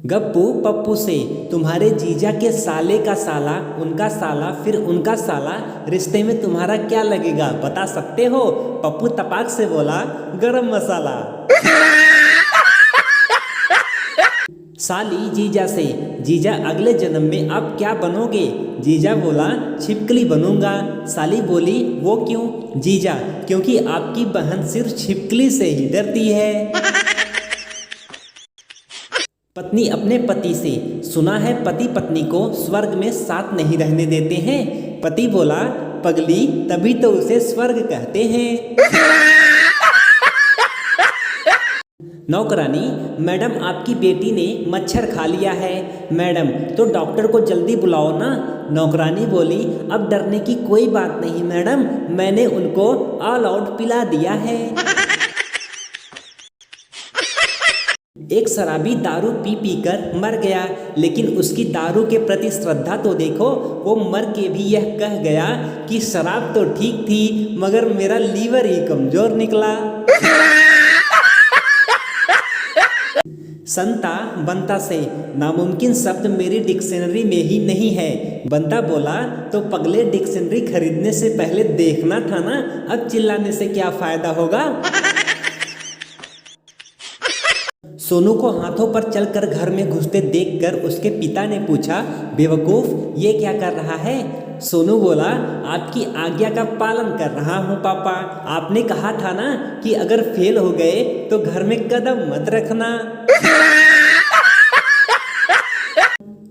गप्पू पप्पू से, तुम्हारे जीजा के साले का साला, उनका साला, फिर उनका साला, रिश्ते में तुम्हारा क्या लगेगा बता सकते हो? पप्पू तपाक से बोला, गरम मसाला। साली जीजा से, जीजा अगले जन्म में आप क्या बनोगे? जीजा बोला, छिपकली बनूंगा। साली बोली, वो क्यों? जीजा, क्योंकि आपकी बहन सिर्फ छिपकली से ही डरती है। पत्नी अपने पति से, सुना है पति पत्नी को स्वर्ग में साथ नहीं रहने देते हैं। पति बोला, पगली, तभी तो उसे स्वर्ग कहते हैं। नौकरानी, मैडम आपकी बेटी ने मच्छर खा लिया है। मैडम, तो डॉक्टर को जल्दी बुलाओ ना। नौकरानी बोली, अब डरने की कोई बात नहीं मैडम, मैंने उनको ऑल आउट पिला दिया है। एक शराबी दारू पी पी कर मर गया, लेकिन उसकी दारू के प्रति श्रद्धा तो देखो, वो मर के भी यह कह गया कि शराब तो ठीक थी मगर मेरा लीवर ही कमजोर निकला। संता बंता से, नामुमकिन शब्द मेरी डिक्शनरी में ही नहीं है। बंता बोला, तो पगले डिक्शनरी खरीदने से पहले देखना था ना, अब चिल्लाने से क्या फायदा होगा? सोनू को हाथों पर चलकर घर में घुसते देखकर उसके पिता ने पूछा, बेवकूफ, ये क्या कर रहा है? सोनू बोला, आपकी आज्ञा का पालन कर रहा हूँ पापा। आपने कहा था ना कि अगर फेल हो गए तो घर में कदम मत रखना।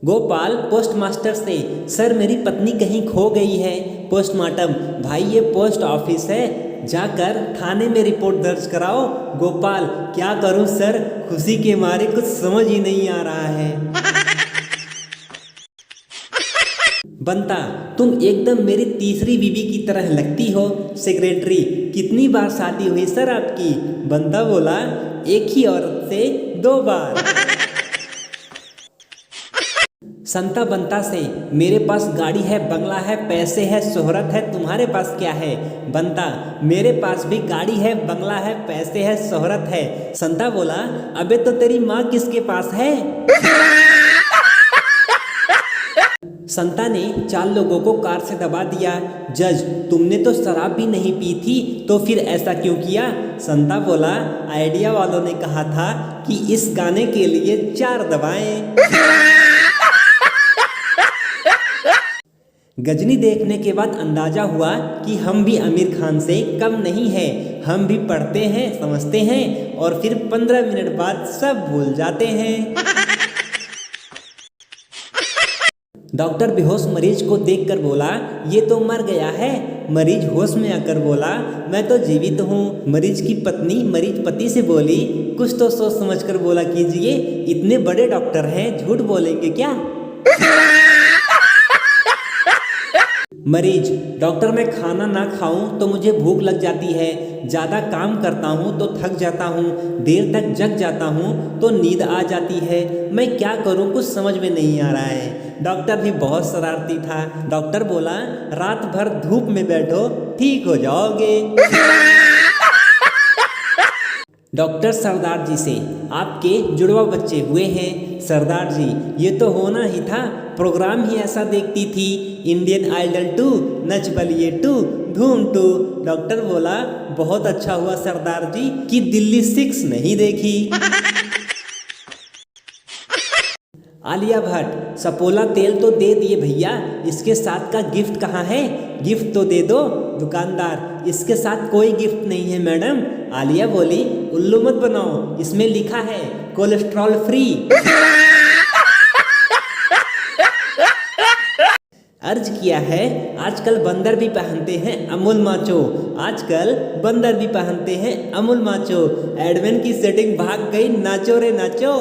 गोपाल पोस्टमास्टर से, सर मेरी पत्नी कहीं खो गई है। पोस्टमार्टम, भाई ये पोस्ट ऑफिस है, जाकर थाने में रिपोर्ट दर्ज कराओ। गोपाल, क्या करूं सर, खुशी के मारे कुछ समझ ही नहीं आ रहा है। बंता, तुम एकदम मेरी तीसरी बीवी की तरह लगती हो। सेक्रेटरी, कितनी बार शादी हुई सर आपकी? बंता बोला, एक ही औरत से 2 बार। संता बंता से, मेरे पास गाड़ी है, बंगला है, पैसे है, शोहरत है, तुम्हारे पास क्या है? बंता, मेरे पास भी गाड़ी है, बंगला है, पैसे है, शोहरत है। संता बोला, अबे तो तेरी माँ किसके पास है? संता ने 4 लोगों को कार से दबा दिया। जज, तुमने तो शराब भी नहीं पी थी, तो फिर ऐसा क्यों किया? संता बोला, आइडिया वालों ने कहा था कि इस गाने के लिए 4 दबाएं। गजनी देखने के बाद अंदाजा हुआ कि हम भी आमिर खान से कम नहीं है। हम भी पढ़ते हैं, समझते हैं और फिर 15 मिनट बाद सब भूल जाते हैं। डॉक्टर बेहोश मरीज को देखकर बोला, ये तो मर गया है। मरीज होश में आकर बोला, मैं तो जीवित हूँ। मरीज की पत्नी मरीज पति से बोली, कुछ तो सोच समझकर बोला कीजिए, इतने बड़े डॉक्टर हैं, झूठ बोलेंगे क्या? मरीज, डॉक्टर मैं खाना ना खाऊं तो मुझे भूख लग जाती है, ज़्यादा काम करता हूं तो थक जाता हूं, देर तक जग जाता हूं तो नींद आ जाती है, मैं क्या करूं कुछ समझ में नहीं आ रहा है। डॉक्टर भी बहुत शरारती था। डॉक्टर बोला, रात भर धूप में बैठो, ठीक हो जाओगे। डॉक्टर सरदार जी से, आपके जुड़वा बच्चे हुए हैं। सरदार जी, ये तो होना ही था, प्रोग्राम ही ऐसा देखती थी, इंडियन आइडल 2, नच बलिए 2, धूम 2। डॉक्टर बोला, बहुत अच्छा हुआ सरदार जी कि दिल्ली 6 नहीं देखी। आलिया भट्ट, सपोला तेल तो दे दिए भैया, इसके साथ का गिफ्ट कहाँ है? गिफ्ट तो दे दो। दुकानदार, इसके साथ कोई गिफ्ट नहीं है मैडम। आलिया बोली, उल्लू मत बनाओ, इसमें लिखा है कोलेस्ट्रॉल फ्री। अर्ज किया है, आजकल बंदर भी पहनते हैं अमूल माचो, आजकल बंदर भी पहनते हैं अमूल माचो। एडमिन की सेटिंग भाग गई, नाचो रे नाचो।